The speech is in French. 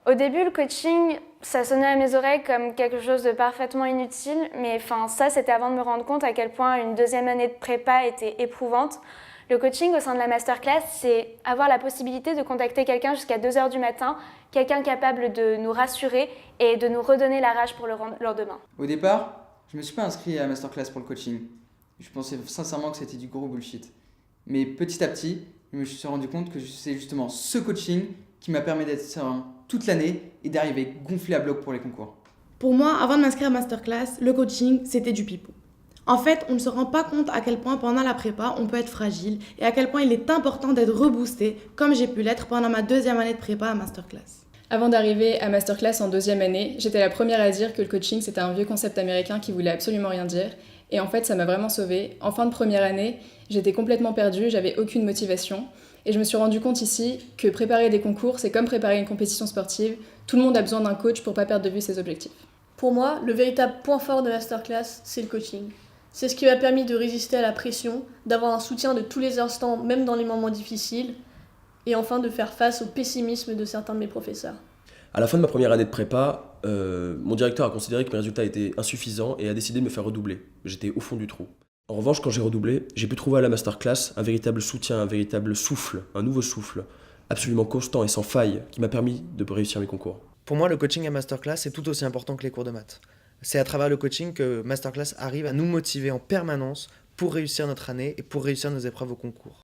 Au début, le coaching, ça sonnait à mes oreilles comme quelque chose de parfaitement inutile, mais ça, c'était avant de me rendre compte à quel point une deuxième année de prépa était éprouvante. Le coaching au sein de la masterclass, c'est avoir la possibilité de contacter quelqu'un jusqu'à 2 heures du matin, quelqu'un capable de nous rassurer et de nous redonner la rage pour le lendemain. Au départ, je me suis pas inscrit à la masterclass pour le coaching. Je pensais sincèrement que c'était du gros bullshit. Mais petit à petit, je me suis rendu compte que c'est justement ce coaching qui m'a permis d'être serein toute l'année et d'arriver gonflé à bloc pour les concours. Pour moi, avant de m'inscrire à masterclass, le coaching, c'était du pipeau. En fait, on ne se rend pas compte à quel point pendant la prépa, on peut être fragile et à quel point il est important d'être reboosté, comme j'ai pu l'être pendant ma deuxième année de prépa à masterclass. Avant d'arriver à masterclass en deuxième année, j'étais la première à dire que le coaching c'était un vieux concept américain qui voulait absolument rien dire. Et en fait, ça m'a vraiment sauvée. En fin de première année, j'étais complètement perdue, j'avais aucune motivation. Et je me suis rendu compte ici que préparer des concours, c'est comme préparer une compétition sportive. Tout le monde a besoin d'un coach pour pas perdre de vue ses objectifs. Pour moi, le véritable point fort de masterclass, c'est le coaching. C'est ce qui m'a permis de résister à la pression, d'avoir un soutien de tous les instants, même dans les moments difficiles, et enfin de faire face au pessimisme de certains de mes professeurs. À la fin de ma première année de prépa, mon directeur a considéré que mes résultats étaient insuffisants et a décidé de me faire redoubler. J'étais au fond du trou. En revanche, quand j'ai redoublé, j'ai pu trouver à la masterclass un véritable soutien, un véritable souffle, un nouveau souffle, absolument constant et sans faille, qui m'a permis de réussir mes concours. Pour moi, le coaching à masterclass est tout aussi important que les cours de maths. C'est à travers le coaching que masterclass arrive à nous motiver en permanence pour réussir notre année et pour réussir nos épreuves au concours.